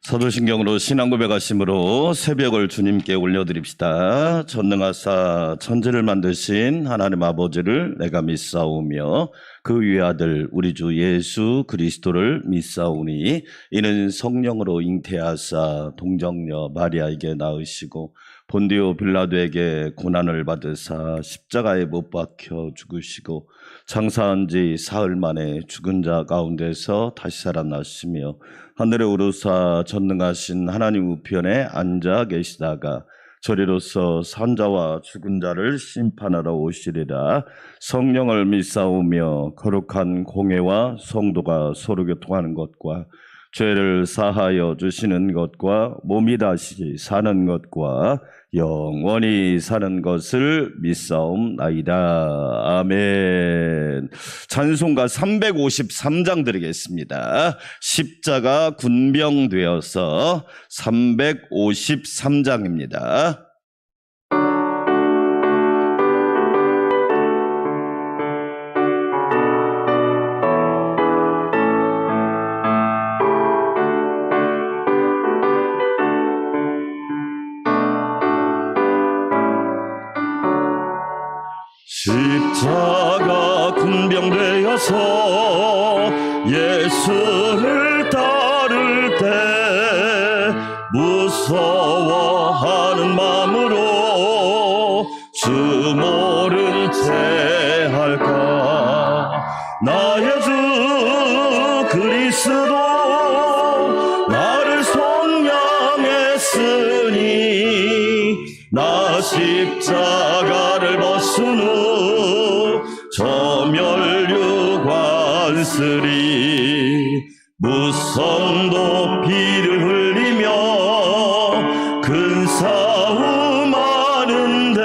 사도신경으로 신앙 고백하심으로 새벽을 주님께 올려드립시다. 전능하사 천지를 만드신 하나님 아버지를 내가 믿사오며 그 위의 아들 우리 주 예수 그리스도를 믿사오니 이는 성령으로 잉태하사 동정녀 마리아에게 낳으시고 본디오 빌라도에게 고난을 받으사 십자가에 못 박혀 죽으시고 장사한 지 사흘 만에 죽은 자 가운데서 다시 살아나시며 하늘에 오르사 전능하신 하나님 우편에 앉아 계시다가 저리로서 산자와 죽은 자를 심판하러 오시리라. 성령을 믿사오며 거룩한 공회와 성도가 서로 교통하는 것과 죄를 사하여 주시는 것과 몸이 다시 사는 것과 영원히 사는 것을 믿사옵나이다. 아멘. 찬송가 353장 드리겠습니다. 십자가 군병되어서 353장입니다. 십자가 군병되어서 예수를 따를 때 무서워하는 마음으로 주 모른 채 할까. 나의 주 그리스도 나를 속량했으니 나 십자가를 벗은 후 저멸류관쓰리 무성도 피를 흘리며 큰 싸움 하는데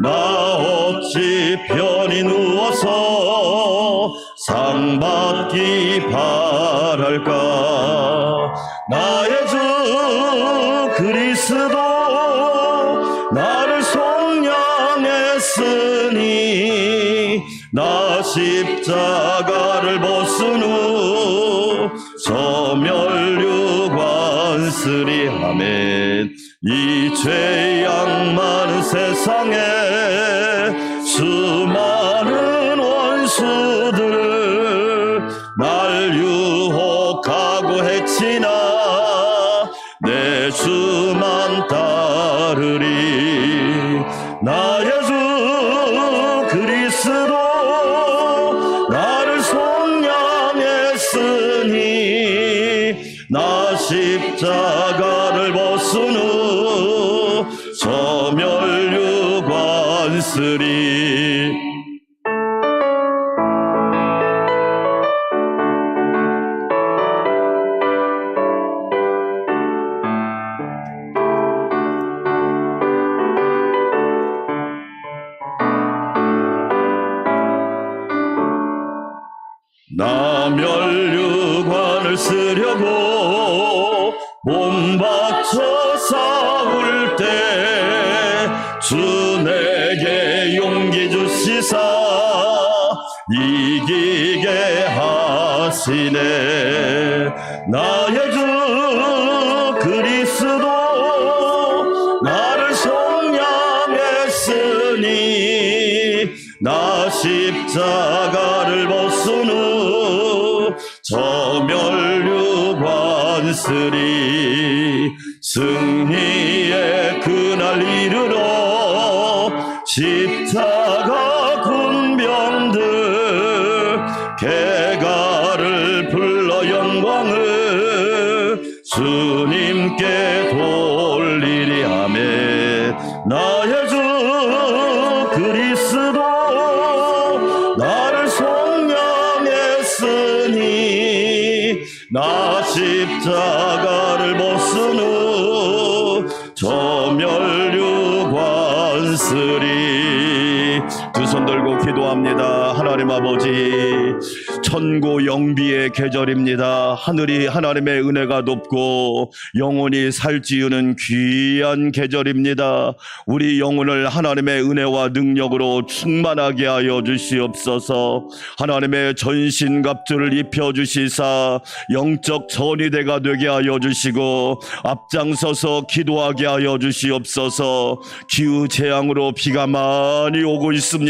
나 어찌 편히 누워서 상 받기 바랄까. 나의 주 그리스도 나를 속량했으니 나 십자가를 벗은 후 저멸류관쓰리. 아멘. 이 죄악 많은 세상에 수많은 원수들 날 유혹하고 해치나 내 주만 따르리. 나의 주 그리스도 나를 속량했으니 나 십자가를 벗은 후 저멸류관쓰리. 나 멸류관을 쓰려고 몸 바쳐 싸울 때 주 내게 용기 주시사 이기게 하시네. 나의 주 그리스도 나를 속량했으니 나 십자가를 벗은 후 저멸류관쓰리. 승리의 그날 이르러 십자가 군병들 개가를 불러 영광을 주님께 돌리리. 아멘. 나의 주 그리스도 나를 속량했으니 나 십자가를 벗은 후 저멸류관쓰리. 두 손 들고 기도합니다. 하나님 아버지, 천고 영비의 계절입니다. 하늘이 하나님의 은혜가 높고 영혼이 살찌우는 귀한 계절입니다. 우리 영혼을 하나님의 은혜와 능력으로 충만하게 하여 주시옵소서. 하나님의 전신갑주를 입혀주시사 영적 전위대가 되게 하여 주시고 앞장서서 기도하게 하여 주시옵소서. 기후재앙으로 비가 많이 오고 있습니다.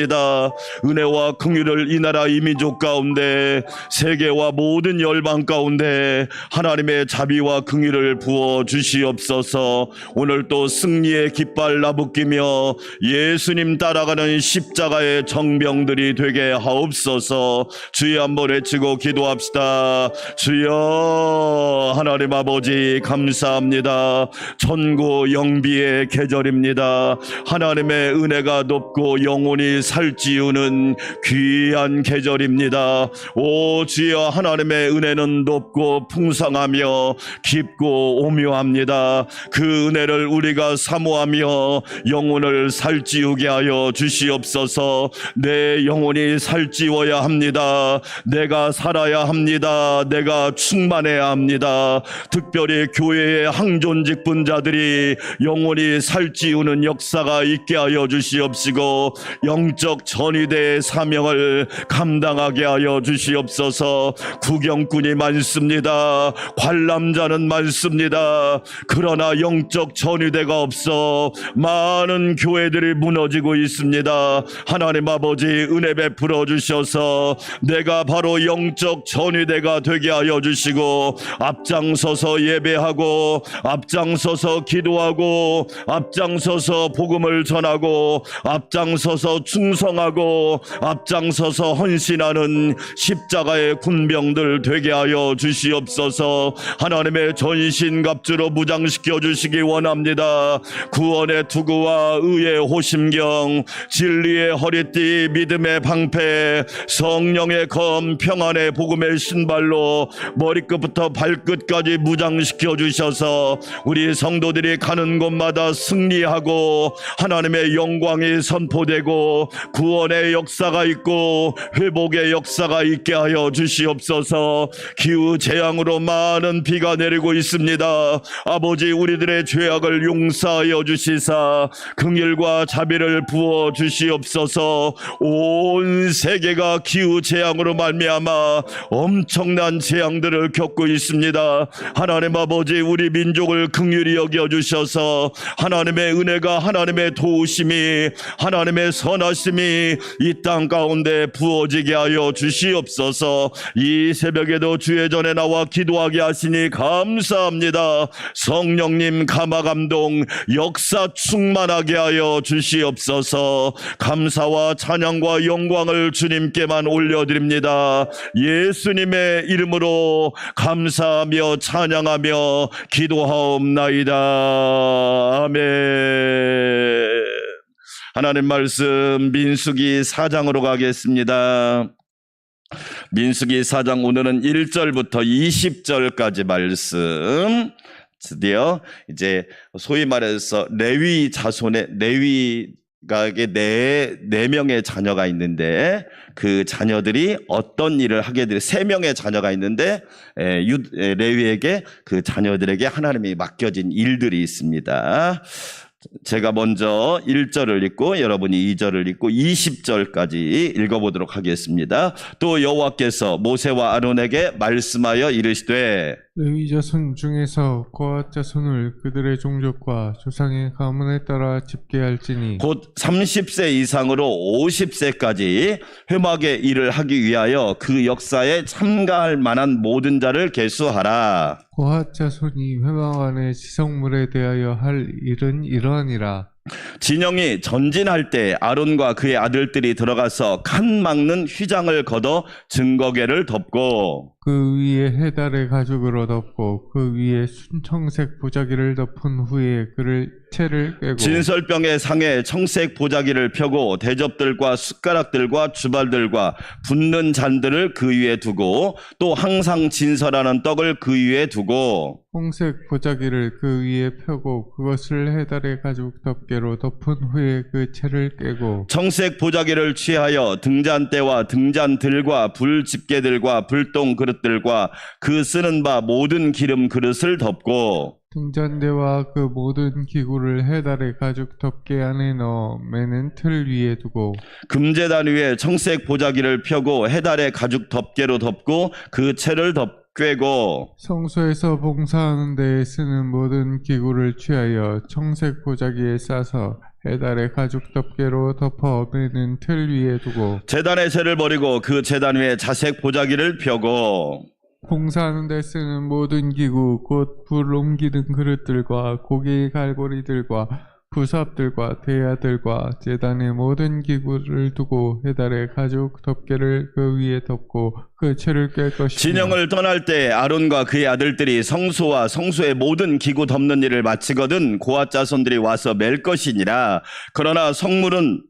은혜와 긍휼을 이 나라 이 민족 가운데, 세계와 모든 열방 가운데 하나님의 자비와 긍휼을 부어 주시옵소서. 오늘 또 승리의 깃발 나부끼며 예수님 따라가는 십자가의 정병들이 되게 하옵소서. 주여 한번 외치고 기도합시다. 주여. 하나님 아버지 감사합니다. 천고 영비의 계절입니다. 하나님의 은혜가 높고 영혼이 살찌우는 귀한 계절입니다. 오 주여, 하나님의 은혜는 높고 풍성하며 깊고 오묘합니다. 그 은혜를 우리가 사모하며 영혼을 살찌우게 하여 주시옵소서. 내 영혼이 살찌워야 합니다. 내가 살아야 합니다. 내가 충만해야 합니다. 특별히 교회의 항존직 분자들이 영혼이 살찌우는 역사가 있게 하여 주시옵시고 영적 전위대의 사명을 감당하게 하여 주시옵소서. 구경꾼이 많습니다. 관람자는 많습니다. 그러나 영적 전위대가 없어 많은 교회들이 무너지고 있습니다. 하나님 아버지, 은혜 베풀어 주셔서 내가 바로 영적 전위대가 되게 하여 주시고 앞장서서 예배하고 앞장서서 기도하고 앞장서서 복음을 전하고 앞장서서 충성하고 앞장서서 헌신하는 십자가의 군병들 되게 하여 주시옵소서. 하나님의 전신갑주로 무장시켜 주시기 원합니다. 구원의 투구와 의의 호심경, 진리의 허리띠, 믿음의 방패, 성령의 검, 평안의 복음의 신발로 머리끝부터 발끝까지 무장시켜 주셔서 우리 성도들이 가는 곳마다 승리하고 하나님의 영광이 선포되고 구원의 역사가 있고 회복의 역사가 있게 하여 주시옵소서. 기후재앙으로 많은 비가 내리고 있습니다. 아버지, 우리들의 죄악을 용서하여 주시사 긍휼과 자비를 부어 주시옵소서. 온 세계가 기후재앙으로 말미암아 엄청난 재앙들을 겪고 있습니다. 하나님 아버지, 우리 민족을 긍휼히 여겨 주셔서 하나님의 은혜가, 하나님의 도우심이, 하나님의 선하심이 이 땅 가운데 부어지게 하여 주시옵소서. 이 새벽에도 주의 전에 나와 기도하게 하시니 감사합니다. 성령님 감화감동 역사 충만하게 하여 주시옵소서. 감사와 찬양과 영광을 주님께만 올려드립니다. 예수님의 이름으로 감사하며 찬양하며 기도하옵나이다. 아멘. 하나님 말씀 민수기 4장으로 가겠습니다. 민수기 4장 오늘은 1절부터 20절까지 말씀. 드디어 이제 소위 말해서 레위 자손의, 레위가 네 명의 자녀가 있는데 그 자녀들이 어떤 일을 하게 돼, 3명의 자녀가 있는데 레위에게, 그 자녀들에게 하나님이 맡겨진 일들이 있습니다. 제가 먼저 1절을 읽고 여러분이 2절을 읽고 20절까지 읽어보도록 하겠습니다. 또 여호와께서 모세와 아론에게 말씀하여 이르시되 레위 자손 중에서 거앗 자손을 그들의 종족과 조상의 가문에 따라 집계할지니 곧 30세 이상으로 50세까지 회막의 일을 하기 위하여 그 역사에 참가할 만한 모든 자를 계수하라. 거앗 자손이 회막 안의 지성물에 대하여 할 일은 이러하니라. 진영이 전진할 때 아론과 그의 아들들이 들어가서 칸 막는 휘장을 걷어 증거궤를 덮고 그 위에 해달의 가죽으로 덮고 그 위에 순청색 보자기를 덮은 후에 그를 채를 꿰고 진설병의 상에 청색 보자기를 펴고 대접들과 숟가락들과 주발들과 붓는 잔들을 그 위에 두고 또 항상 진설하는 떡을 그 위에 두고 홍색 보자기를 그 위에 펴고 그것을 해달의 가죽 덮개로 덮은 후에 그 채를 꿰고 청색 보자기를 취하여 등잔대와 등잔들과 불 집게들과 불똥 그릇들과 그 쓰는 바 모든 기름 그릇을 덮고 등잔대와 그 모든 기구를 해달의 가죽 덮개 안에 넣어 매는 틀 위에 두고 금제단 위에 청색 보자기를 펴고 해달의 가죽 덮개로 덮고 그 채를 꿰고 성소에서 봉사하는 데에 쓰는 모든 기구를 취하여 청색 보자기에 싸서 해달의 가죽 덮개로 덮어 매는 틀 위에 두고 제단의 채를 버리고 그 제단 위에 자색 보자기를 펴고 봉사하는 데 쓰는 모든 기구 곧 불 옮기는 그릇들과 고기 갈고리들과 부삽들과 대야들과 제단의 모든 기구를 두고 해달의 가죽 덮개를 그 위에 덮고 그 채를 꿰 것이며 진영을 떠날 때 아론과 그의 아들들이 성소와 성소의 모든 기구 덮는 일을 마치거든 고앗 자손들이 와서 맬 것이니라. 그러나 성물은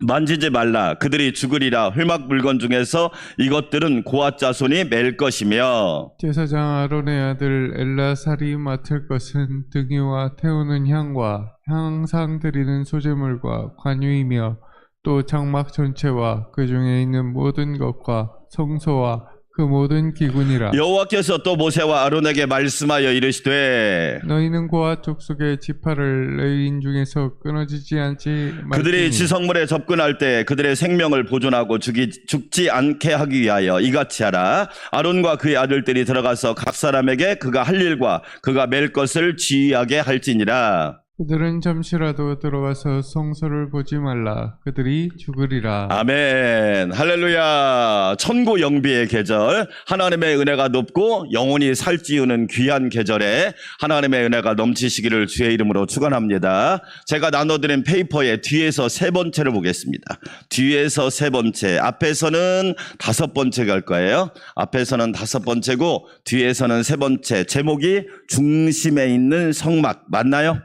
만지지 말라. 그들이 죽으리라. 회막 물건 중에서 이것들은 고앗 자손이 맬 것이며 제사장 아론의 아들 엘라살이 맡을 것은 등이와 태우는 향과 항상 드리는 소제물과 관유이며 또 장막 전체와 그 중에 있는 모든 것과 성소와 그 모든 기구니라. 여호와께서 또 모세와 아론에게 말씀하여 이르시되 너희는 고앗 족속의 지파를 레위인 중에서 끊어지지 않지 말지니 그들이 지성물에 접근할 때 그들의 생명을 보존하고 죽지 않게 하기 위하여 이같이 하라. 아론과 그의 아들들이 들어가서 각 사람에게 그가 할 일과 그가 맬 것을 지휘하게 할지니라. 그들은 잠시라도 들어가서 성소를 보지 말라. 그들이 죽으리라. 아멘. 할렐루야. 천고 영비의 계절, 하나님의 은혜가 높고 영혼이 살찌우는 귀한 계절에 하나님의 은혜가 넘치시기를 주의 이름으로 축원합니다. 제가 나눠드린 페이퍼의 뒤에서 세 번째를 보겠습니다. 뒤에서 세 번째, 앞에서는 다섯 번째 갈 거예요. 앞에서는 다섯 번째고 뒤에서는 세 번째. 제목이 중심에 있는 성막 맞나요?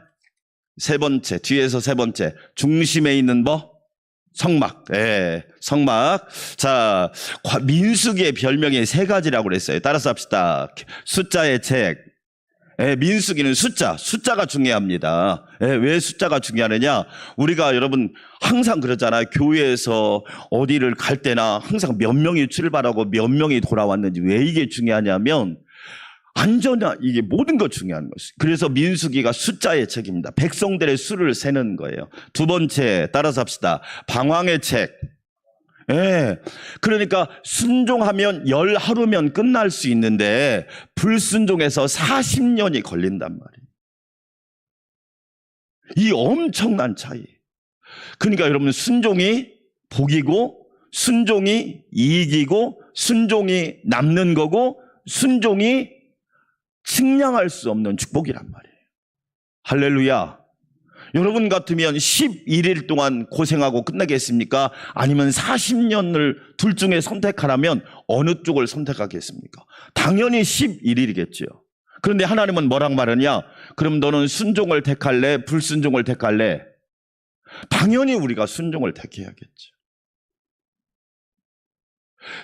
세 번째, 뒤에서 세 번째, 중심에 있는 뭐? 성막. 예, 성막. 자, 민수기의 별명이 세 가지라고 그랬어요. 따라서 합시다. 숫자의 책. 예, 민수기는 숫자가 중요합니다. 예, 왜 숫자가 중요하느냐? 우리가 여러분 항상 그러잖아요. 교회에서 어디를 갈 때나 항상 몇 명이 출발하고 몇 명이 돌아왔는지 왜 이게 중요하냐면 안전하 이게 모든 것 중요한 것이. 그래서 민수기가 숫자의 책입니다. 백성들의 수를 세는 거예요. 두 번째 따라서 합시다. 방황의 책. 예. 그러니까 순종하면 10하루면 끝날 수 있는데 불순종해서 40년이 걸린단 말이에요. 이 엄청난 차이. 그러니까 여러분 순종이 복이고 순종이 이익이고 순종이 남는 거고 순종이 측량할 수 없는 축복이란 말이에요. 할렐루야. 여러분 같으면 11일 동안 고생하고 끝내겠습니까? 아니면 40년을 둘 중에 선택하라면 어느 쪽을 선택하겠습니까? 당연히 11일이겠죠. 그런데 하나님은 뭐라고 말하냐? 그럼 너는 순종을 택할래? 불순종을 택할래? 당연히 우리가 순종을 택해야겠죠.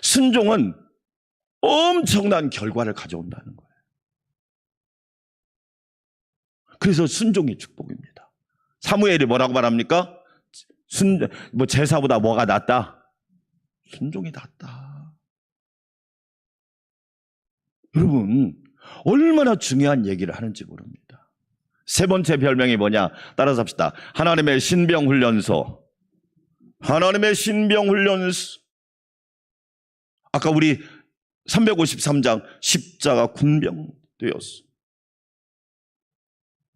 순종은 엄청난 결과를 가져온다는 거예요. 그래서 순종이 축복입니다. 사무엘이 뭐라고 말합니까? 제사보다 뭐가 낫다? 순종이 낫다. 여러분, 얼마나 중요한 얘기를 하는지 모릅니다. 세 번째 별명이 뭐냐? 따라서 합시다. 하나님의 신병훈련소. 하나님의 신병훈련소. 아까 우리 353장 십자가 군병 되었어.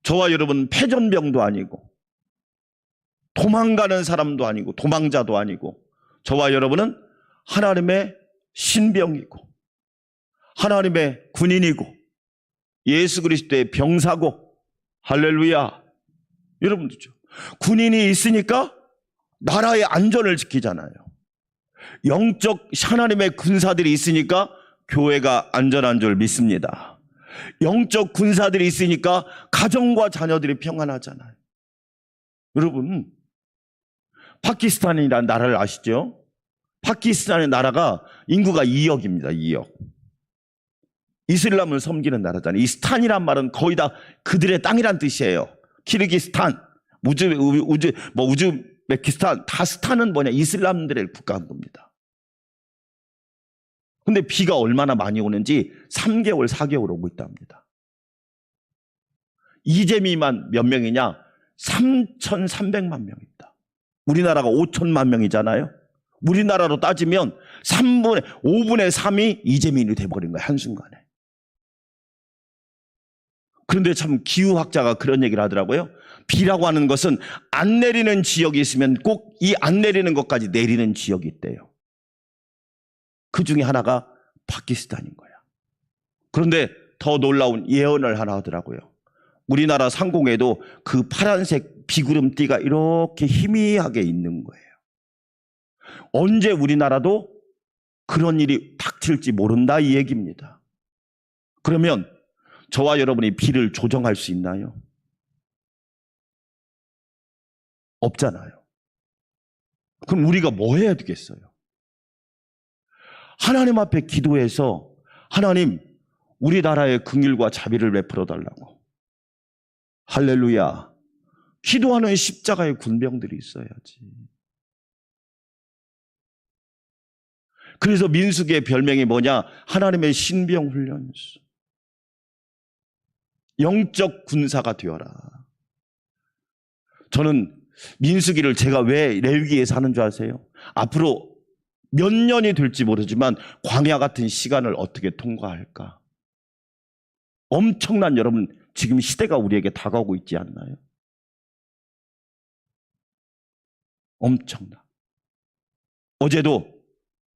저와 여러분 패전병도 아니고 도망가는 사람도 아니고 도망자도 아니고 저와 여러분은 하나님의 신병이고 하나님의 군인이고 예수 그리스도의 병사고 할렐루야. 여러분들죠. 군인이 있으니까 나라의 안전을 지키잖아요. 영적 하나님의 군사들이 있으니까 교회가 안전한 줄 믿습니다. 영적 군사들이 있으니까 가정과 자녀들이 평안하잖아요. 여러분, 파키스탄이라는 나라를 아시죠? 파키스탄의 나라가 인구가 2억입니다. 2억. 이슬람을 섬기는 나라잖아요. 이 스탄이란 말은 거의 다 그들의 땅이란 뜻이에요. 키르기스탄, 우즈베키스탄, 다 스탄은 뭐냐? 이슬람들의 국가인 겁니다. 근데 비가 얼마나 많이 오는지 3개월, 4개월 오고 있답니다. 이재민만 몇 명이냐? 3,300만 명입니다. 우리나라가 5천만 명이잖아요. 우리나라로 따지면 5분의 3이 이재민이 돼버린 거예요. 한순간에. 그런데 참 기후학자가 그런 얘기를 하더라고요. 비라고 하는 것은 안 내리는 지역이 있으면 꼭 이 안 내리는 것까지 내리는 지역이 있대요. 그 중에 하나가 파키스탄인 거야. 그런데 더 놀라운 예언을 하나 하더라고요. 우리나라 상공에도 그 파란색 비구름띠가 이렇게 희미하게 있는 거예요. 언제 우리나라도 그런 일이 닥칠지 모른다 이 얘기입니다. 그러면 저와 여러분이 비를 조정할 수 있나요? 없잖아요. 그럼 우리가 뭐 해야 되겠어요? 하나님 앞에 기도해서 하나님 우리나라에 긍휼과 자비를 베풀어 달라고. 할렐루야. 기도하는 십자가의 군병들이 있어야지. 그래서 민수기의 별명이 뭐냐? 하나님의 신병 훈련소. 영적 군사가 되어라. 저는 민수기를 제가 왜 레위기에서 하는 줄 아세요? 앞으로 몇 년이 될지 모르지만 광야 같은 시간을 어떻게 통과할까? 엄청난 여러분 지금 시대가 우리에게 다가오고 있지 않나요? 엄청나. 어제도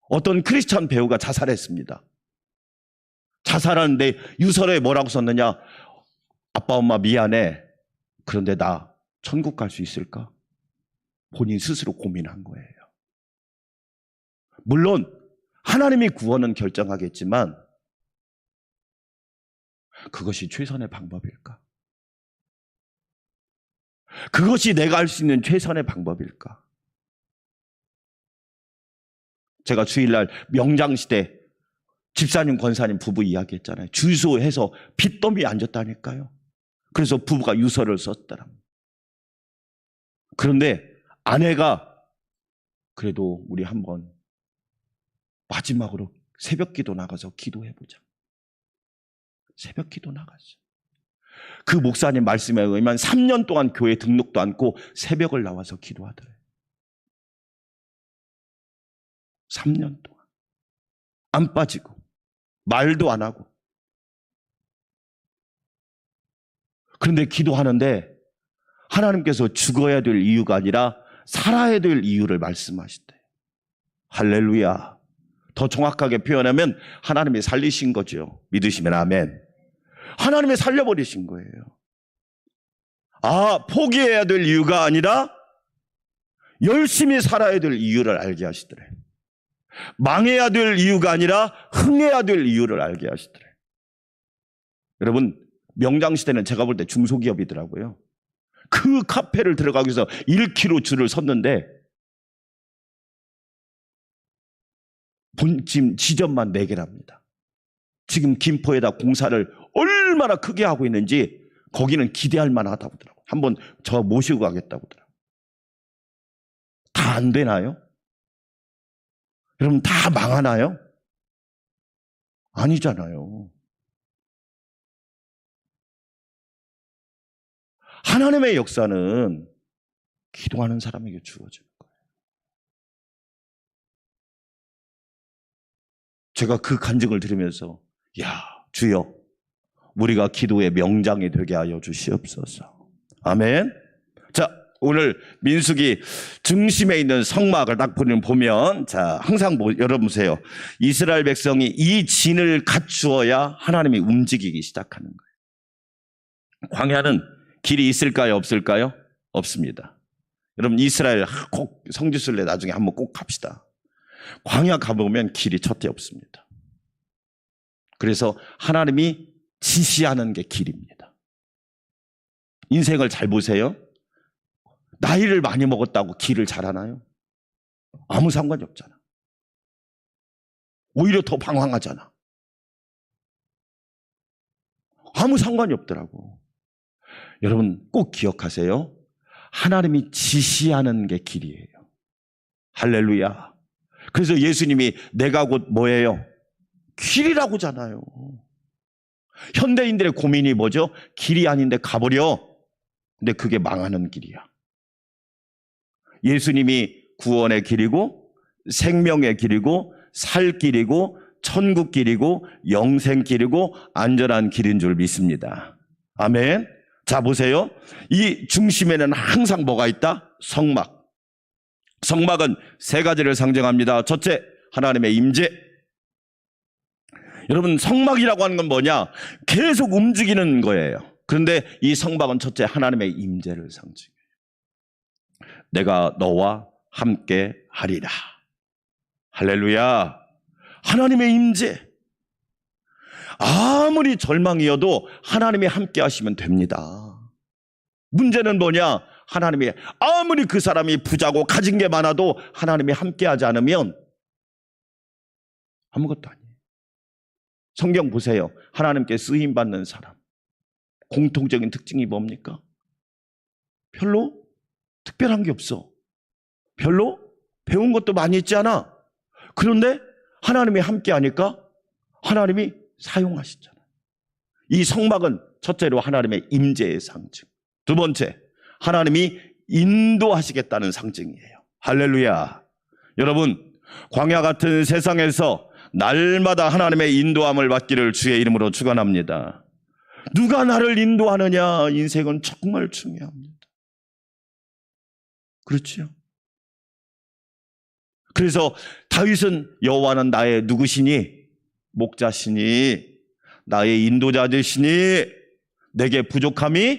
어떤 크리스찬 배우가 자살했습니다. 자살하는데 유서에 뭐라고 썼느냐? 아빠 엄마 미안해. 그런데 나 천국 갈 수 있을까? 본인 스스로 고민한 거예요. 물론 하나님이 구원은 결정하겠지만 그것이 최선의 방법일까? 그것이 내가 할 수 있는 최선의 방법일까? 제가 주일날 명장시대 집사님 권사님 부부 이야기했잖아요. 주소해서 빚더미에 앉았다니까요. 그래서 부부가 유서를 썼더라. 그런데 아내가 그래도 우리 한번 마지막으로 새벽 기도 나가서 기도해보자. 새벽 기도 나갔어. 그 목사님 말씀에 의하면 3년 동안 교회 등록도 않고 새벽을 나와서 기도하더래요. 3년 동안. 안 빠지고 말도 안 하고. 그런데 기도하는데 하나님께서 죽어야 될 이유가 아니라 살아야 될 이유를 말씀하시대요. 할렐루야. 더 정확하게 표현하면 하나님이 살리신 거죠. 믿으시면 아멘. 하나님이 살려버리신 거예요. 아, 포기해야 될 이유가 아니라 열심히 살아야 될 이유를 알게 하시더래. 망해야 될 이유가 아니라 흥해야 될 이유를 알게 하시더래. 여러분, 명장시대는 제가 볼 때 중소기업이더라고요. 그 카페를 들어가기 위해서 1km 줄을 섰는데 지금 지점만 4개랍니다. 지금 김포에다 공사를 얼마나 크게 하고 있는지 거기는 기대할 만하다고 하더라고요. 한번 저 모시고 가겠다고 하더라고요. 다 안 되나요? 여러분 다 망하나요? 아니잖아요. 하나님의 역사는 기도하는 사람에게 주어지는 거예요. 제가 그 간증을 들으면서 야, 주여 우리가 기도의 명장이 되게 하여 주시옵소서. 아멘. 자, 오늘 민수기 중심에 있는 성막을 딱 보면 자, 항상 여러분 보세요. 이스라엘 백성이 이 진을 갖추어야 하나님이 움직이기 시작하는 거예요. 광야는 길이 있을까요? 없을까요? 없습니다. 여러분 이스라엘 꼭 성지순례 나중에 한번 꼭 갑시다. 광야 가보면 길이 첫째 없습니다. 그래서 하나님이 지시하는 게 길입니다. 인생을 잘 보세요. 나이를 많이 먹었다고 길을 잘하나요? 아무 상관이 없잖아. 오히려 더 방황하잖아. 아무 상관이 없더라고. 여러분 꼭 기억하세요. 하나님이 지시하는 게 길이에요. 할렐루야. 그래서 예수님이 내가 곧 뭐예요? 길이라고잖아요. 현대인들의 고민이 뭐죠? 길이 아닌데 가버려. 근데 그게 망하는 길이야. 예수님이 구원의 길이고 생명의 길이고 살 길이고 천국 길이고 영생 길이고 안전한 길인 줄 믿습니다. 아멘. 자 보세요. 이 중심에는 항상 뭐가 있다? 성막. 성막은 세 가지를 상징합니다. 첫째, 하나님의 임재. 여러분 성막이라고 하는 건 뭐냐? 계속 움직이는 거예요. 그런데 이 성막은 첫째 하나님의 임재를 상징해요. 내가 너와 함께 하리라. 할렐루야. 하나님의 임재. 아무리 절망이어도 하나님이 함께 하시면 됩니다. 문제는 뭐냐? 하나님이 아무리 그 사람이 부자고 가진 게 많아도 하나님이 함께 하지 않으면 아무것도 아니에요. 성경 보세요. 하나님께 쓰임받는 사람 공통적인 특징이 뭡니까? 별로 특별한 게 없어. 별로 배운 것도 많이 있지 않아. 그런데 하나님이 함께 하니까 하나님이 사용하시잖아요. 이 성막은 첫째로 하나님의 임재의 상징. 두 번째, 하나님이 인도하시겠다는 상징이에요. 할렐루야. 여러분, 광야 같은 세상에서 날마다 하나님의 인도함을 받기를 주의 이름으로 축원합니다. 누가 나를 인도하느냐? 인생은 정말 중요합니다. 그렇죠? 그래서 다윗은 여호와는 나의 누구시니? 목자시니 나의 인도자 되시니 내게 부족함이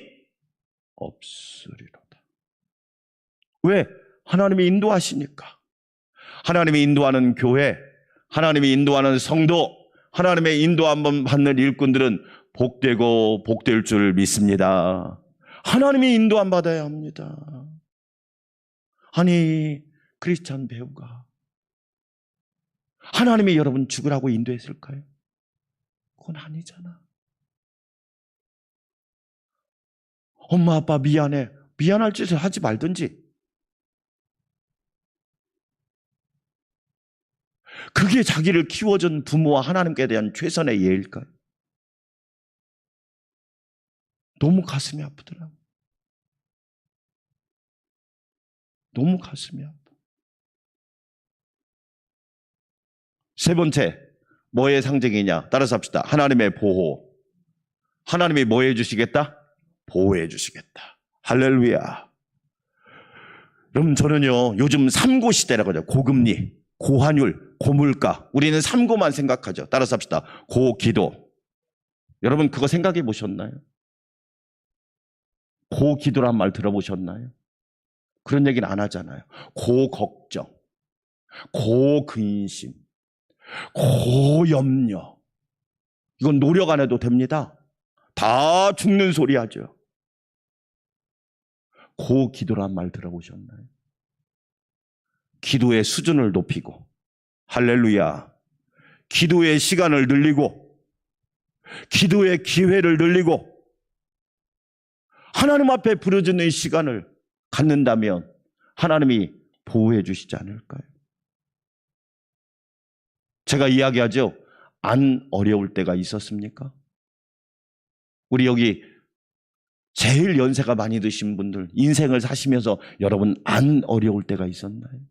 없으리로다. 왜? 하나님이 인도하시니까. 하나님이 인도하는 교회, 하나님이 인도하는 성도, 하나님의 인도함 받는 일꾼들은 복되고 복될 줄 믿습니다. 하나님이 인도함 받아야 합니다. 아니 크리스찬 배우가 하나님이 여러분 죽으라고 인도했을까요? 그건 아니잖아. 엄마 아빠 미안해. 미안할 짓을 하지 말든지. 그게 자기를 키워준 부모와 하나님께 대한 최선의 예일까요? 너무 가슴이 아프더라고요. 너무 가슴이 아파. 세 번째, 뭐의 상징이냐? 따라서 합시다. 하나님의 보호. 하나님이 뭐 해주시겠다? 보호해 주시겠다. 할렐루야. 여러분 저는요 요즘 3고 시대라고 하죠. 고금리, 고환율, 고물가. 우리는 3고만 생각하죠. 따라서 합시다. 고기도. 여러분 그거 생각해 보셨나요? 고기도란 말 들어보셨나요? 그런 얘기는 안 하잖아요. 고걱정, 고근심, 고염려. 이건 노력 안 해도 됩니다. 다 죽는 소리 하죠. 고기도란 말 들어보셨나요? 기도의 수준을 높이고, 할렐루야. 기도의 시간을 늘리고, 기도의 기회를 늘리고, 하나님 앞에 부르짖는 시간을 갖는다면 하나님이 보호해 주시지 않을까요? 제가 이야기하죠. 안 어려울 때가 있었습니까? 우리 여기 제일 연세가 많이 드신 분들 인생을 사시면서 여러분 안 어려울 때가 있었나요?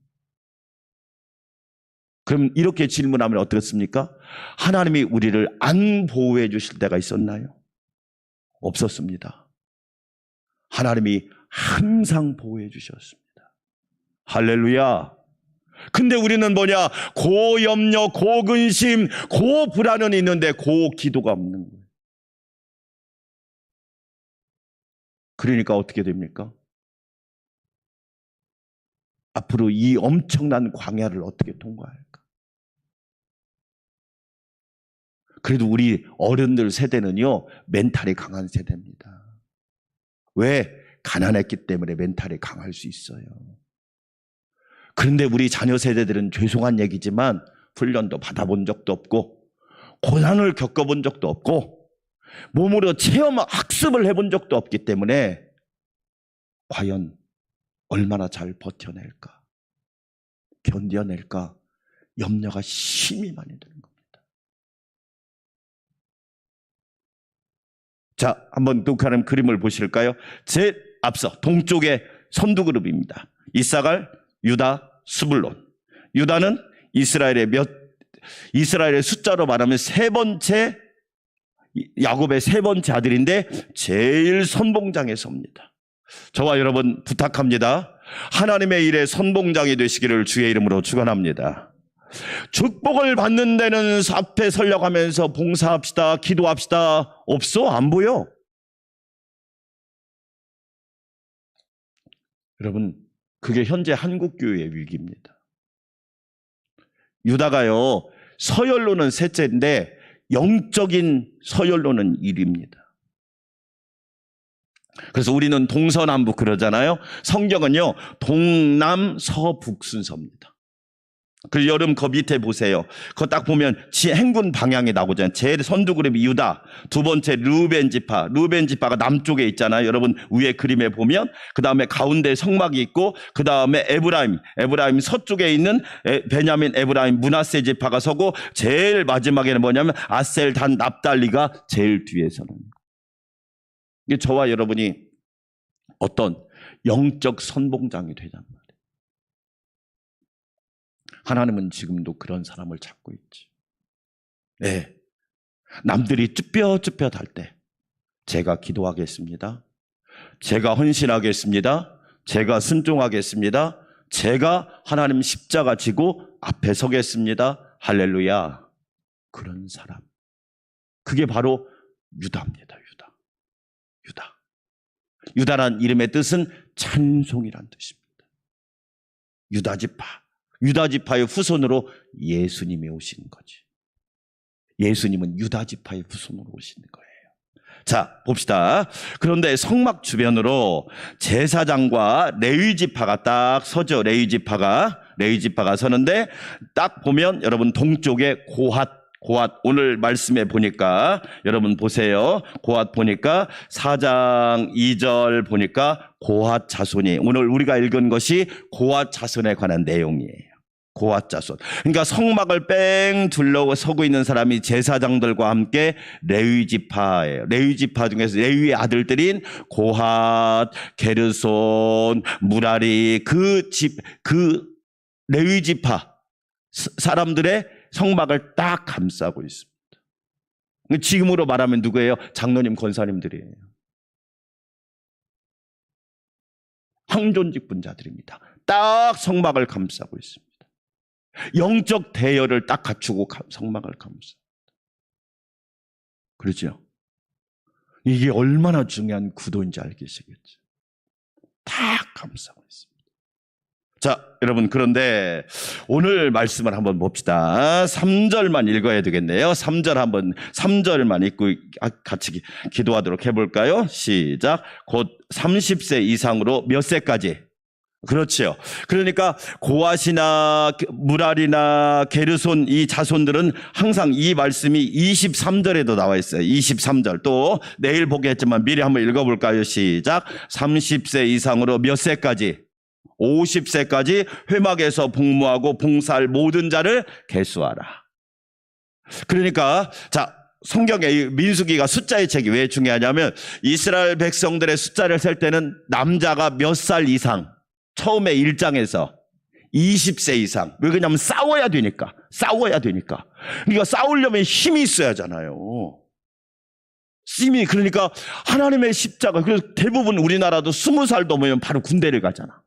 그럼 이렇게 질문하면 어떻습니까? 하나님이 우리를 안 보호해 주실 때가 있었나요? 없었습니다. 하나님이 항상 보호해 주셨습니다. 할렐루야. 근데 우리는 뭐냐? 고염려, 고근심, 고불안은 있는데 고기도가 없는 거예요. 그러니까 어떻게 됩니까? 앞으로 이 엄청난 광야를 어떻게 통과할까? 그래도 우리 어른들 세대는요, 멘탈이 강한 세대입니다. 왜? 가난했기 때문에 멘탈이 강할 수 있어요. 그런데 우리 자녀 세대들은 죄송한 얘기지만 훈련도 받아본 적도 없고 고난을 겪어본 적도 없고 몸으로 체험 학습을 해본 적도 없기 때문에 과연 얼마나 잘 버텨낼까, 견뎌낼까 염려가 심히 많이 드는 겁니다. 자, 한번 또 다른 그림을 보실까요? 제 앞서 동쪽의 선두 그룹입니다. 이사갈, 유다, 스불론. 유다는 이스라엘의 숫자로 말하면 세 번째, 야곱의 세 번째 아들인데 제일 선봉장에 섭니다. 저와 여러분 부탁합니다. 하나님의 일에 선봉장이 되시기를 주의 이름으로 축원합니다. 축복을 받는 데는 앞에 설려가면서 봉사합시다, 기도합시다. 없어? 안 보여? 여러분, 그게 현재 한국교회의 위기입니다. 유다가요, 서열로는 셋째인데 영적인 서열로는 1위입니다. 그래서 우리는 동서남북 그러잖아요. 성경은요, 동남서북 순서입니다. 그 여름 그 밑에 보세요. 그거 딱 보면 행군 방향이 나오잖아요. 제일 선두 그룹이 유다, 두 번째 르우벤 지파. 르우벤 지파가 남쪽에 있잖아요. 여러분 위에 그림에 보면 그 다음에 가운데 성막이 있고 그 다음에 에브라임 서쪽에 있는 베냐민, 에브라임, 므낫세 지파가 서고 제일 마지막에는 뭐냐면 아셀, 단, 납달리가 제일 뒤에 서는. 이게 저와 여러분이 어떤 영적 선봉장이 되단 말이에요. 하나님은 지금도 그런 사람을 찾고 있지. 네. 남들이 쭈뼛쭈뼛 할 때 제가 기도하겠습니다. 제가 헌신하겠습니다. 제가 순종하겠습니다. 제가 하나님 십자가 지고 앞에 서겠습니다. 할렐루야. 그런 사람. 그게 바로 유다입니다. 유다. 유다란 이름의 뜻은 찬송이란 뜻입니다. 유다 지파의 후손으로 예수님이 오시는 거지. 예수님은 유다 지파의 후손으로 오시는 거예요. 자, 봅시다. 그런데 성막 주변으로 제사장과 레위 지파가 딱 서죠. 레위 지파가 서는데 딱 보면 여러분 동쪽에 고핫 오늘 말씀에 보니까 여러분 보세요. 고핫 보니까 4장 2절 보니까 고핫 자손이, 오늘 우리가 읽은 것이 고핫 자손에 관한 내용이에요. 고핫 자손. 그러니까 성막을 뺑 둘러서고 있는 사람이 제사장들과 함께 레위 지파예요. 레위 지파 중에서 레위의 아들들인 고핫, 게르손, 무라리, 그 레위 지파 사람들의 성막을 딱 감싸고 있습니다. 지금으로 말하면 누구예요? 장로님, 권사님들이에요. 황존 직분자들입니다. 딱 성막을 감싸고 있습니다. 영적 대열을 딱 갖추고 성막을 감싸. 그렇죠? 이게 얼마나 중요한 구도인지 알겠시겠죠? 딱 감싸고 있습니다. 자, 여러분, 그런데 오늘 말씀을 한번 봅시다. 3절만 읽어야 되겠네요. 3절만 읽고 같이 기도하도록 해볼까요? 시작. 곧 30세 이상으로 몇 세까지? 그렇죠. 그러니까 고핫이나 무랄이나 게르손 이 자손들은 항상 이 말씀이 23절에도 나와 있어요. 23절. 또 내일 보겠지만 미리 한번 읽어볼까요? 시작. 30세 이상으로 몇 세까지? 50세까지 회막에서 복무하고 봉사할 모든 자를 계수하라. 그러니까 자, 성경에 민수기가 숫자의 책이 왜 중요하냐면 이스라엘 백성들의 숫자를 셀 때는 남자가 몇 살 이상, 처음에 1장에서 20세 이상. 왜 그러냐면 싸워야 되니까. 그러니까 싸우려면 힘이 있어야 하잖아요. 그러니까 하나님의 십자가. 그래서 대부분 우리나라도 20살 넘으면 바로 군대를 가잖아.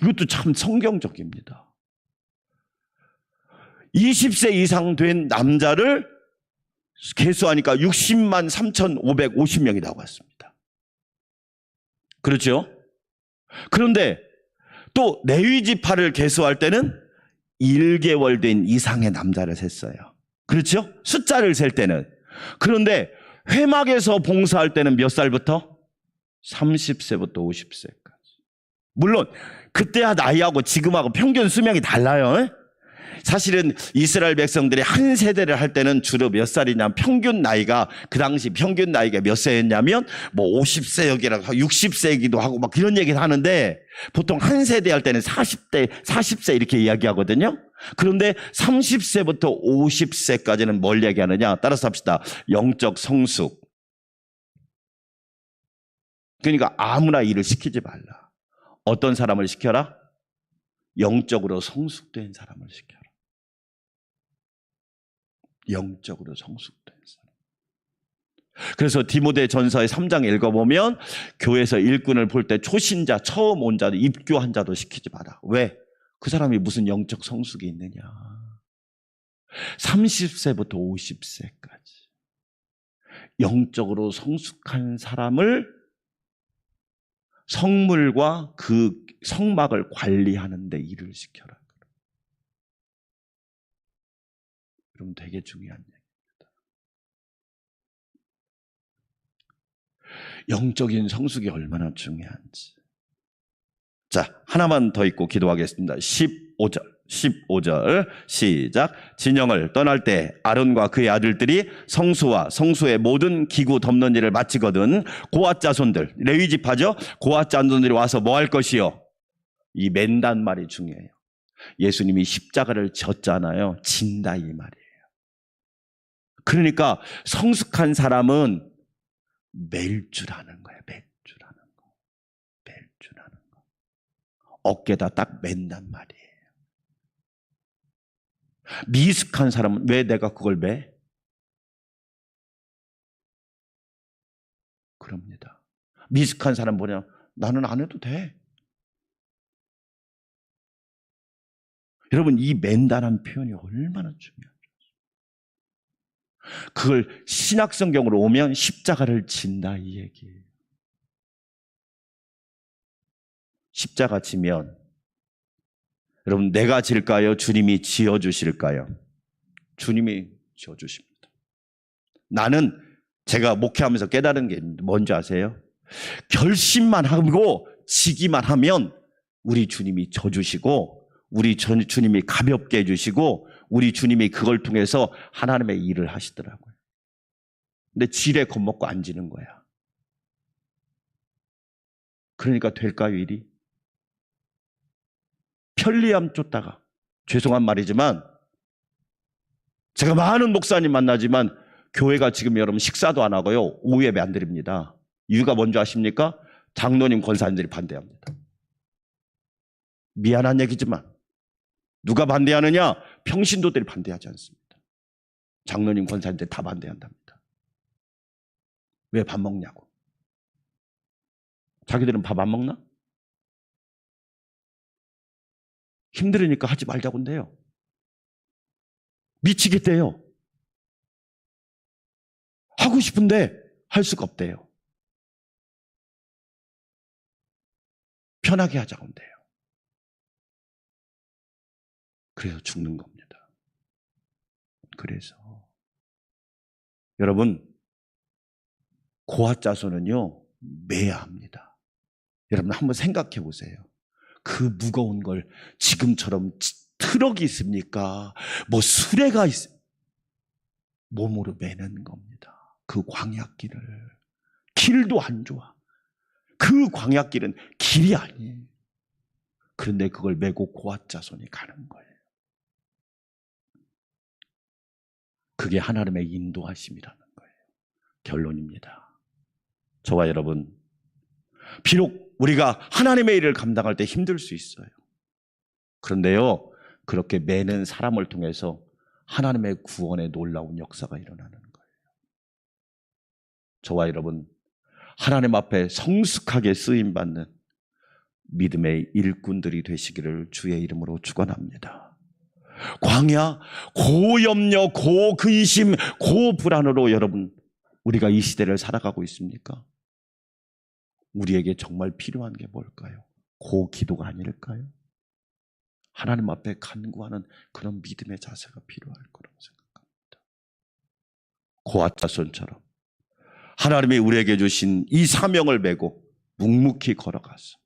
이것도 참 성경적입니다. 20세 이상 된 남자를 계수하니까 60만 3,550명이 나왔습니다. 그렇죠? 그런데 또 레위 지파를 계수할 때는 1개월 된 이상의 남자를 셌어요. 그렇죠? 숫자를 셀 때는. 그런데 회막에서 봉사할 때는 몇 살부터? 30세부터 50세까지. 물론 그때야 나이하고 지금하고 평균 수명이 달라요. 사실은 이스라엘 백성들이 한 세대를 할 때는 주로 몇 살이냐, 평균 나이가, 그 당시 평균 나이가 몇 세였냐면 뭐 50세 여기라고 60세이기도 하고 막 그런 얘기를 하는데, 보통 한 세대 할 때는 40세 이렇게 이야기하거든요. 그런데 30세부터 50세까지는 뭘 얘기하느냐, 따라서 합시다. 영적 성숙. 그러니까 아무나 일을 시키지 말라. 어떤 사람을 시켜라? 영적으로 성숙된 사람을 시켜라. 영적으로 성숙된 사람. 그래서 디모데 전서의 3장 읽어보면 교회에서 일꾼을 볼 때 초신자, 처음 온 자도, 입교한 자도 시키지 마라. 왜? 그 사람이 무슨 영적 성숙이 있느냐. 30세부터 50세까지 영적으로 성숙한 사람을, 성물과 그 성막을 관리하는 데 일을 시켜라. 그럼 되게 중요한 얘기입니다. 영적인 성숙이 얼마나 중요한지. 자, 하나만 더 읽고 기도하겠습니다. 15절 시작. 진영을 떠날 때 아론과 그의 아들들이 성수와 성수의 모든 기구 덮는 일을 마치거든 고앗 자손들, 레위 지파죠. 고앗 자손들이 와서 뭐 할 것이요? 이 맨단 말이 중요해요. 예수님이 십자가를 졌잖아요. 진다 이 말이에요. 그러니까 성숙한 사람은 맬 줄 아는 거예요. 맬 줄 아는 거. 맬 줄 아는 거. 어깨다 딱 맨단 말이에요. 미숙한 사람은 왜 내가 그걸 매? 그럽니다. 미숙한 사람 뭐냐? 나는 안 해도 돼. 여러분, 이 맨다란 표현이 얼마나 중요해요. 그걸 신약성경으로 오면 십자가를 진다 이 얘기예요. 십자가 지면 여러분, 내가 질까요? 주님이 지어주실까요? 주님이 지어주십니다. 나는 제가 목회하면서 깨달은 게 뭔지 아세요? 결심만 하고 지기만 하면 우리 주님이 져주시고, 우리 주님이 가볍게 해주시고, 우리 주님이 그걸 통해서 하나님의 일을 하시더라고요. 근데 지레 겁먹고 앉는 거야. 그러니까 될까요, 일이? 편리함 쫓다가, 죄송한 말이지만 제가 많은 목사님 만나지만 교회가 지금 여러분 식사도 안 하고요, 오후 예배 안 드립니다. 이유가 뭔지 아십니까? 장로님 권사님들이 반대합니다. 미안한 얘기지만 누가 반대하느냐? 평신도들이 반대하지 않습니다. 장로님 권사님들 다 반대한답니다. 왜 밥 먹냐고. 자기들은 밥 안 먹나? 힘들으니까 하지 말자고 한대요. 미치겠대요. 하고 싶은데 할 수가 없대요. 편하게 하자고 한대요. 그래서 죽는 겁니다. 그래서 여러분, 고앗 자손은요 매야 합니다. 여러분 한번 생각해 보세요. 그 무거운 걸 지금처럼 트럭이 있습니까? 뭐 수레가 몸으로 매는 겁니다. 그 광야길을. 길도 안 좋아. 그 광야길은 길이 아니에요. 그런데 그걸 메고 고앗 자손이 가는 거예요. 그게 하나님의 인도하심이라는 거예요. 결론입니다. 저와 여러분, 비록 우리가 하나님의 일을 감당할 때 힘들 수 있어요. 그런데요, 그렇게 매는 사람을 통해서 하나님의 구원의 놀라운 역사가 일어나는 거예요. 저와 여러분, 하나님 앞에 성숙하게 쓰임받는 믿음의 일꾼들이 되시기를 주의 이름으로 축원합니다. 광야, 고염려, 고근심, 고불안으로 여러분, 우리가 이 시대를 살아가고 있습니까? 우리에게 정말 필요한 게 뭘까요? 고기도가 아닐까요? 하나님 앞에 간구하는 그런 믿음의 자세가 필요할 거라고 생각합니다. 고아 자손처럼 하나님이 우리에게 주신 이 사명을 메고 묵묵히 걸어가서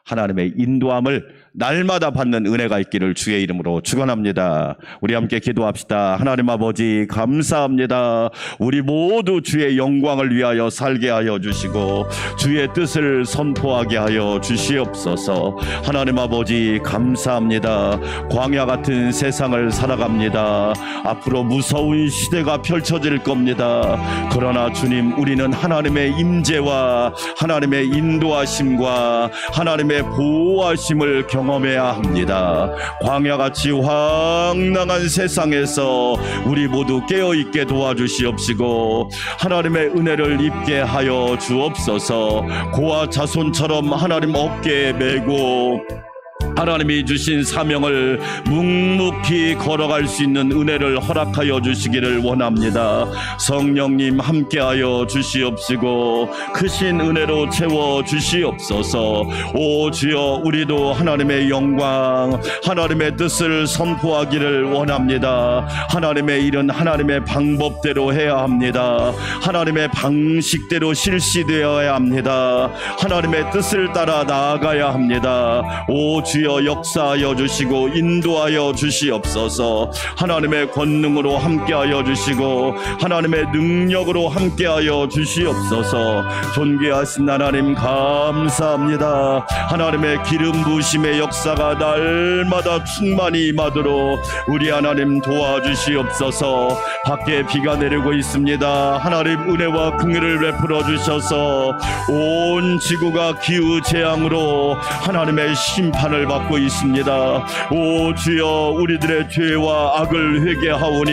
하나님의 인도함을 날마다 받는 은혜가 있기를 주의 이름으로 축원합니다. 우리 함께 기도합시다. 하나님 아버지 감사합니다. 우리 모두 주의 영광을 위하여 살게 하여 주시고 주의 뜻을 선포하게 하여 주시옵소서. 하나님 아버지 감사합니다. 광야 같은 세상을 살아갑니다. 앞으로 무서운 시대가 펼쳐질 겁니다. 그러나 주님, 우리는 하나님의 임재와 하나님의 인도하심과 하나님의 보호하심을 경험해야 합니다. 광야같이 황량한 세상에서 우리 모두 깨어있게 도와주시옵시고 하나님의 은혜를 입게 하여 주옵소서. 고아 자손처럼 하나님 어깨에 메고 하나님이 주신 사명을 묵묵히 걸어갈 수 있는 은혜를 허락하여 주시기를 원합니다. 성령님 함께하여 주시옵시고 크신 은혜로 채워 주시옵소서. 오 주여, 우리도 하나님의 영광, 하나님의 뜻을 선포하기를 원합니다. 하나님의 일은 하나님의 방법대로 해야 합니다. 하나님의 방식대로 실시되어야 합니다. 하나님의 뜻을 따라 나아가야 합니다. 오 주여, 역사하여 주시고 인도하여 주시옵소서. 하나님의 권능으로 함께하여 주시고 하나님의 능력으로 함께하여 주시옵소서. 존귀하신 하나님 감사합니다. 하나님의 기름 부으심의 역사가 날마다 충만히 임하도록 우리 하나님 도와주시옵소서. 밖에 비가 내리고 있습니다. 하나님 은혜와 긍휼을 베풀어 주셔서 온 지구가 기후 재앙으로 하나님의 심판을 받고 있습니다. 오 주여, 우리들의 죄와 악을 회개하오니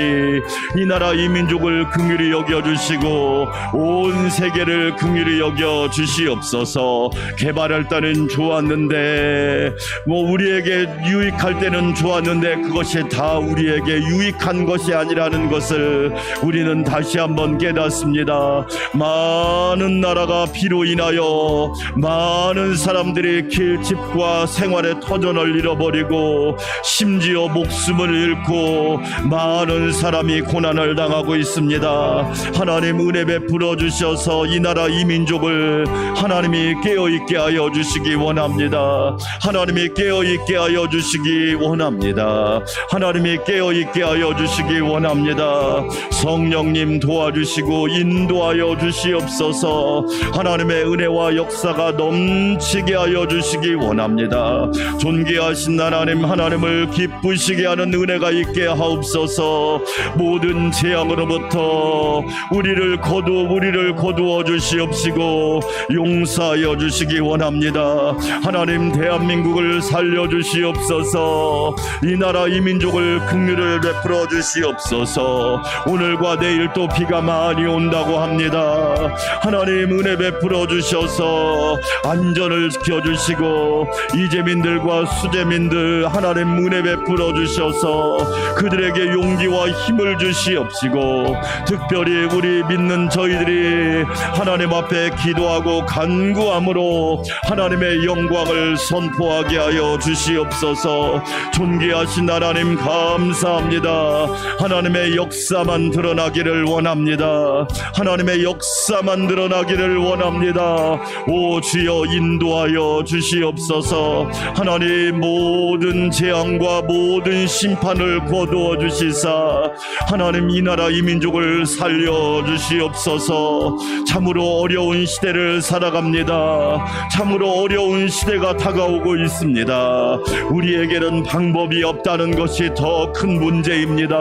이 나라 이 민족을 긍휼히 여겨주시고 온 세계를 긍휼히 여겨주시옵소서. 개발할 때는 좋았는데 우리에게 유익할 때는 좋았는데 그것이 다 우리에게 유익한 것이 아니라는 것을 우리는 다시 한번 깨닫습니다. 많은 나라가 비로 인하여 많은 사람들이 집과 생활의 터전을 잃어버리고 심지어 목숨을 잃고 많은 사람이 고난을 당하고 있습니다. 하나님 은혜 베풀어 주셔서 이 나라 이 민족을 하나님이 깨어있게 하여 주시기 원합니다. 하나님이 깨어있게 하여 주시기 원합니다. 하나님이 깨어있게 하여 주시기 원합니다. 성령님 도와주시고 인도하여 주시옵소서. 하나님의 은혜와 역사가 넘치게 하여 주시기 원합니다. 존귀하신 하나님, 하나님을 기쁘시게 하는 은혜가 있게 하옵소서. 모든 재앙으로부터 우리를 거두어 주시옵시고 용서하여 주시기 원합니다. 하나님 대한민국을 살려 주시옵소서. 이 나라 이 민족을 긍휼을 베풀어 주시옵소서. 오늘과 내일 또 비가 많이 온다고 합니다. 하나님 은혜 베풀어 주셔서 안전을 지켜주시고 이재민들과 수재민들 하나님 은혜 베풀어 주셔서 그들에게 용기와 힘을 주시옵시고 특별히 우리 믿는 저희들이 하나님 앞에 기도하고 간구함으로 하나님의 영광을 선포하게 하여 주시옵소서. 존귀하신 하나님 감사합니다. 하나님의 역사만 드러나기를 원합니다. 하나님의 역사만 드러나기를 원합니다. 오 주여 인도하여 주시옵소서. 하나님 모든 재앙과 모든 심판을 거두어 주시사 하나님 이 나라 이 민족을 살려 주시옵소서. 참으로 어려운 시대를 살아갑니다. 참으로 어려운 시대가 다가오고 있습니다. 우리에게는 방법이 없다는 것이 더 큰 문제입니다.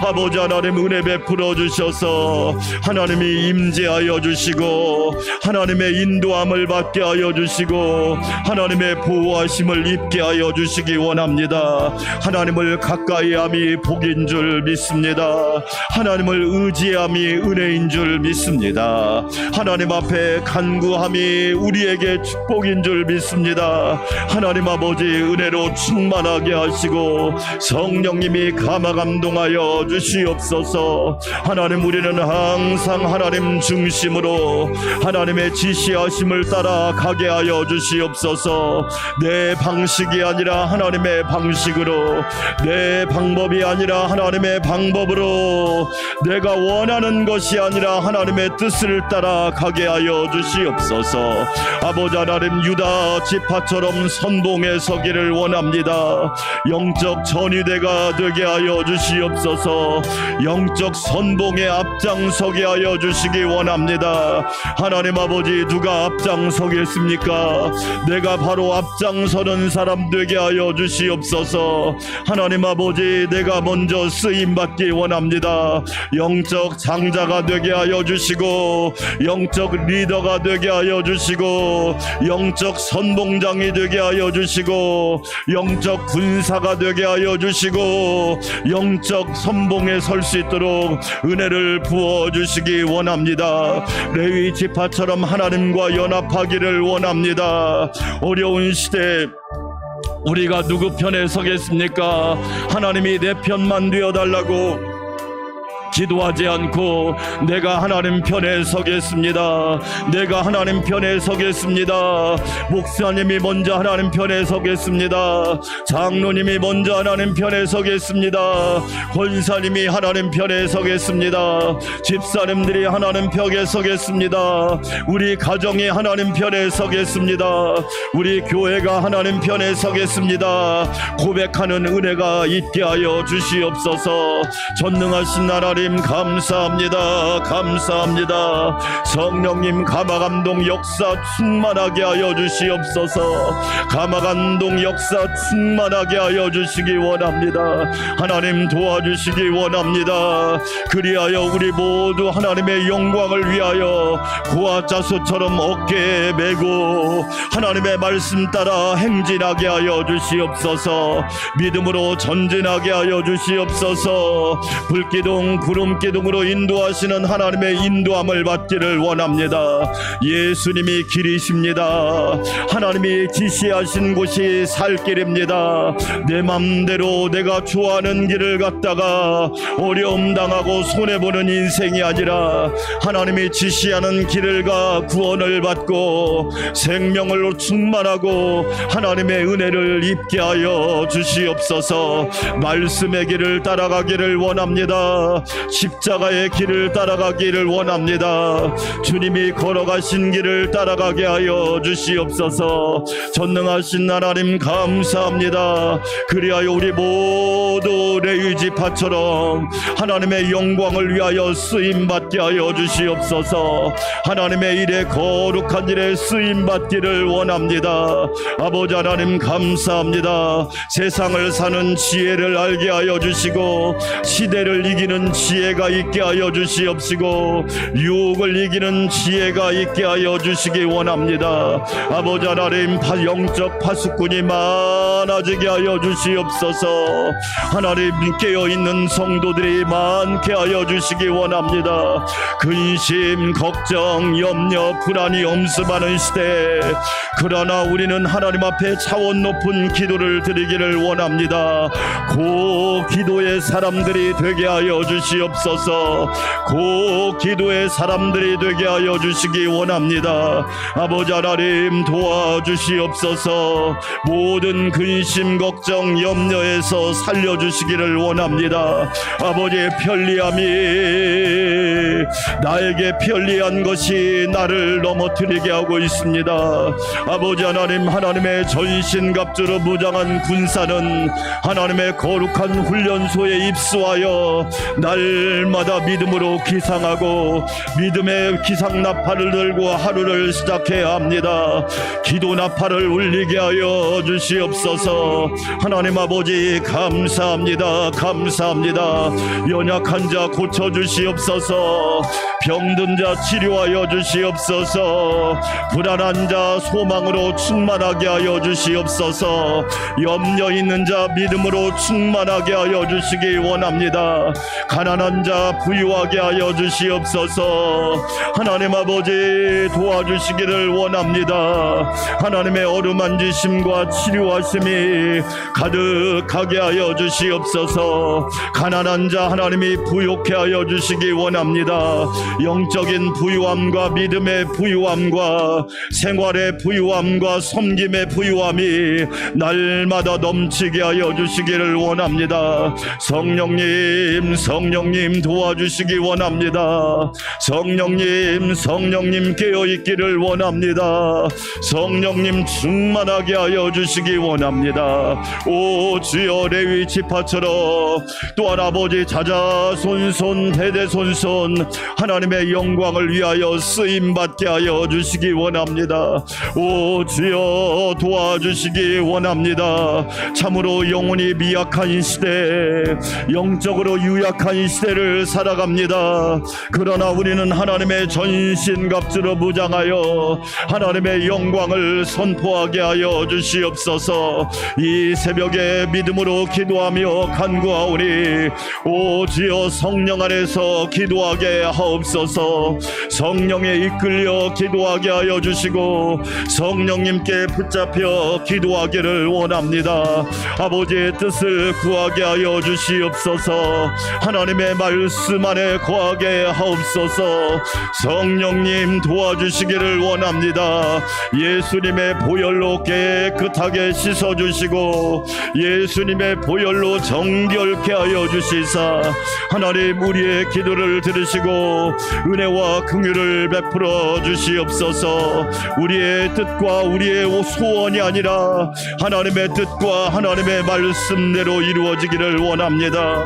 아버지 하나님 은혜 베풀어 주셔서 하나님이 임재하여 주시고 하나님의 인도함을 받게 하여 주시고 하나님의 보호하심을 입게 하여 주시기 원합니다. 하나님을 가까이 함이 복인 줄 믿습니다. 하나님을 의지함이 은혜인 줄 믿습니다. 하나님 앞에 간구함이 우리에게 축복인 줄 믿습니다. 하나님 아버지 은혜로 충만하게 하시고 성령님이 감화감동하여 주시옵소서. 하나님 우리는 항상 하나님 중심으로 하나님의 지시하심을 따라 가게 하여 주시옵소서. 내 방식이 아니라 하나님의 방식으로, 내 방법이 아니라 하나님의 방법으로, 내가 원하는 것이 아니라 하나님의 뜻을 따라 가게 하여 주시옵소서. 아버지 하나님, 유다 지파처럼 선봉에 서기를 원합니다. 영적 전위대가 되게 하여 주시옵소서. 영적 선봉에 앞장서게 하여 주시기 원합니다. 하나님 아버지, 누가 앞장서겠습니까? 내가 바로 앞장서는 사람 되게 하여 주시옵소서. 하나님 아버지, 내가 먼저 쓰임받기 원합니다. 영적 장자가 되게 하여 주시고, 영적 리더가 되게 하여 주시고, 영적 선봉장이 되게 하여 주시고, 영적 군사가 되게 하여 주시고, 영적 선봉에 설 수 있도록 은혜를 부어주시기 원합니다. 레위 지파처럼 하나님과 연합하기를 원합니다. 어려운 시대 우리가 누구 편에 서겠습니까? 하나님이 내 편만 되어달라고 기도하지 않고 내가 하나님 편에 서겠습니다. 내가 하나님 편에 서겠습니다. 목사님이 먼저 하나님 편에 서겠습니다. 장로님이 먼저 하나님 편에 서겠습니다. 권사님이 하나님 편에 서겠습니다. 집사님들이 하나님 편에 서겠습니다. 우리 가정이 하나님 편에 서겠습니다. 우리 교회가 하나님 편에 서겠습니다. 고백하는 은혜가 있게 하여 주시옵소서. 전능하신 하나님 감사합니다. 감사합니다. 성령님 감화감동 역사 충만하게 하여 주시옵소서. 감화감동 역사 충만하게 하여 주시기 원합니다. 하나님 도와주시기 원합니다. 그리하여 우리 모두 하나님의 영광을 위하여 고아 자수처럼 어깨에 메고 하나님의 말씀 따라 행진하게 하여 주시옵소서. 믿음으로 전진하게 하여 주시옵소서. 불기둥 구름기둥으로 인도하시는 하나님의 인도함을 받기를 원합니다. 예수님이 길이십니다. 하나님이 지시하신 곳이 살 길입니다. 내 맘대로 내가 좋아하는 길을 갔다가 어려움 당하고 손해보는 인생이 아니라 하나님이 지시하는 길을 가 구원을 받고 생명으로 충만하고 하나님의 은혜를 입게 하여 주시옵소서. 말씀의 길을 따라가기를 원합니다. 십자가의 길을 따라가기를 원합니다. 주님이 걸어가신 길을 따라가게 하여 주시옵소서. 전능하신 하나님 감사합니다. 그리하여 우리 모두 레위 지파처럼 하나님의 영광을 위하여 쓰임받게 하여 주시옵소서. 하나님의 일에 거룩한 일에 쓰임받기를 원합니다. 아버지 하나님 감사합니다. 세상을 사는 지혜를 알게 하여 주시고 시대를 이기는 지혜가 있게 하여 주시옵시고 유혹을 이기는 지혜가 있게 하여 주시기 원합니다. 아버지 하나님, 영적 파수꾼이 많아지게 하여 주시옵소서. 하나님, 깨어있는 성도들이 많게 하여 주시기 원합니다. 근심, 걱정, 염려, 불안이 엄습하는 시대, 그러나 우리는 하나님 앞에 차원 높은 기도를 드리기를 원합니다. 고 기도의 사람들이 되게 하여 주시옵소서. 고 기도의 사람들이 되게 하여 주시기 원합니다. 아버지 하나님 도와주시옵소서. 모든 근심, 걱정, 염려에서 살려주시기를 원합니다. 아버지의 편리함이 나에게 편리한 것이 나를 넘어뜨리게 하고 있습니다. 아버지 하나님, 하나님의 전신갑주로 무장한 군사는 하나님의 거룩한 훈련소에 입수하여 날마다 믿음으로 기상하고 믿음의 기상나팔을 들고 하루를 시작해야 합니다. 기도 나팔을 울리게 하여 주시옵소서. 하나님 아버지 감사합니다. 감사합니다. 연약한 자 고쳐주시옵소서. 병든 자 치료하여 주시옵소서. 불안한 자 소망으로 충만하게 하여 주시옵소서. 염려 있는 자 믿음으로 충만하게 하여 주시기 원합니다. 가난한 자 부유하게 하여 주시옵소서. 하나님 아버지 도와주시기를 원합니다. 하나님의 어루만지심과 치료하심이 가득하게 하여 주시옵소서. 주셔서 가난한 자 하나님이 부욕해 하여 주시기 원합니다. 영적인 부유함과 믿음의 부유함과 생활의 부유함과 섬김의 부유함이 날마다 넘치게 하여 주시기를 원합니다. 성령님 도와주시기 원합니다. 성령님 깨어있기를 원합니다. 성령님 충만하게 하여 주시기 원합니다. 오 주여, 레위 지파처럼 또한 아버지 자자손손 대대손손 하나님의 영광을 위하여 쓰임받게 하여 주시기 원합니다. 오 주여, 도와주시기 원합니다. 참으로 영혼이 미약한 시대, 영적으로 유약한 시대를 살아갑니다. 그러나 우리는 하나님의 전신갑주로 무장하여 하나님의 영광을 선포하게 하여 주시옵소서. 이 새벽에 믿음으로 기도하며 간구하오니 오 주여, 성령 안에서 기도하게 하옵소서. 성령에 이끌려 기도하게 하여 주시고 성령님께 붙잡혀 기도하기를 원합니다. 아버지의 뜻을 구하게 하여 주시옵소서. 하나님의 말씀 안에 거하게 하옵소서. 성령님 도와주시기를 원합니다. 예수님의 보혈로 깨끗하게 씻어주시고 예수님의 보혈로 정결케 하여 주시사 하나님 우리의 기도를 들으시고 은혜와 긍휼을 베풀어 주시옵소서. 우리의 뜻과 우리의 소원이 아니라 하나님의 뜻과 하나님의 말씀대로 이루어지기를 원합니다.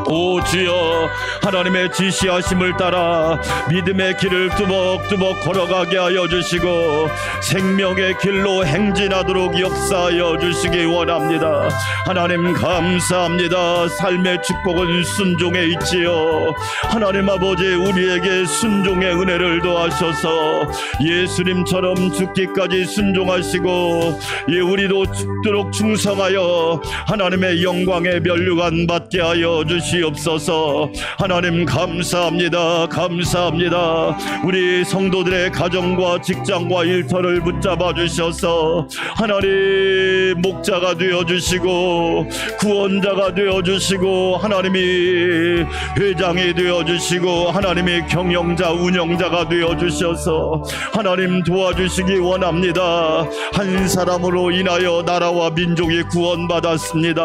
오 주여, 하나님의 지시하심을 따라 믿음의 길을 뚜벅뚜벅 걸어가게 하여 주시고 생명의 길로 행진하도록 역사하여 주시기 원합니다. 하나님 감사합니다. 삶의 축복은 순종에 있지요. 하나님 아버지, 우리에게 순종의 은혜를 더하셔서 예수님처럼 죽기까지 순종하시고 우리도 죽도록 충성하여 하나님의 영광의 면류관 받게 하여 주시옵소서. 하나님 감사합니다. 감사합니다. 우리 성도들의 가정과 직장과 일터를 붙잡아 주셔서 하나님 목자가 되어주시고 구원자가 되어주시고 하나님이 회장이 되어주시고 하나님이 경영자 운영자가 되어주셔서 하나님 도와주시기 원합니다. 한 사람으로 인하여 나라와 민족이 구원받았습니다.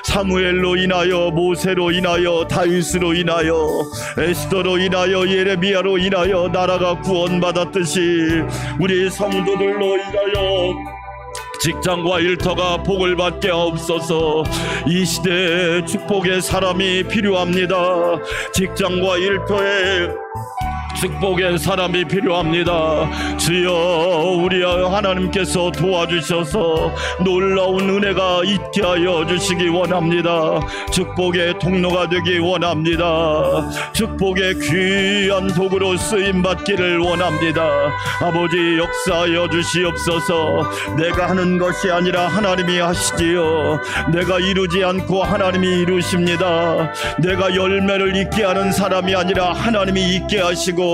사무엘로 인하여, 모세로 인하여, 다윗으로 인하여, 에스더로 인하여, 예레미야로 인하여 나라가 구원받았듯이 우리 성도들로 인하여 직장과 일터가 복을 받게 하옵소서. 이 시대에 축복의 사람이 필요합니다. 직장과 일터에 축복의 사람이 필요합니다. 주여, 우리 하나님께서 도와주셔서 놀라운 은혜가 있게 하여 주시기 원합니다. 축복의 통로가 되기 원합니다. 축복의 귀한 도구로 쓰임받기를 원합니다. 아버지, 역사하여 주시옵소서. 내가 하는 것이 아니라 하나님이 하시지요. 내가 이루지 않고 하나님이 이루십니다. 내가 열매를 잇게 하는 사람이 아니라 하나님이 잇게 하시고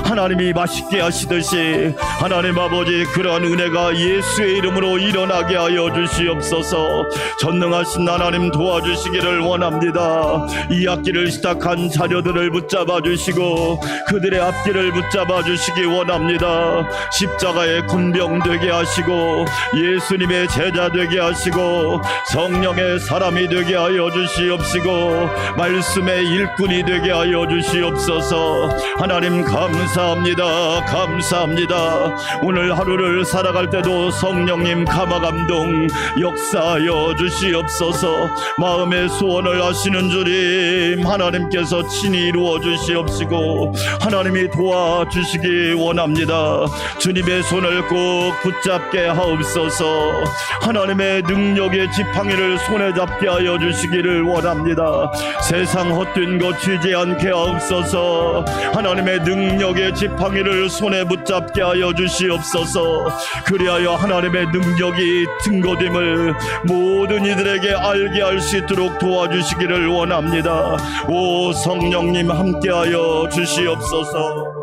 하나님이 맛있게 하시듯이 하나님 아버지, 그러한 은혜가 예수의 이름으로 일어나게 하여 주시옵소서. 전능하신 하나님 도와주시기를 원합니다. 이 학기를 시작한 자녀들을 붙잡아 주시고 그들의 앞길을 붙잡아 주시기 원합니다. 십자가의 군병 되게 하시고 예수님의 제자 되게 하시고 성령의 사람이 되게 하여 주시옵시고 말씀의 일꾼이 되게 하여 주시옵소서. 하나님 감사합니다. 감사합니다. 오늘 하루를 살아갈 때도 성령님 감화감동 역사하여 주시옵소서. 마음의 소원을 하시는 주님 하나님께서 친히 이루어 주시옵시고 하나님이 도와주시기 원합니다. 주님의 손을 꼭 붙잡게 하옵소서. 하나님의 능력의 지팡이를 손에 잡게 하여 주시기를 원합니다. 세상 헛된 것 쥐지 않게 하옵소서. 하나님의 능력의 지팡이를 손에 붙잡게 하여 주시옵소서. 그리하여 하나님의 능력이 증거됨을 모든 이들에게 알게 할 수 있도록 도와주시기를 원합니다. 오 성령님 함께하여 주시옵소서.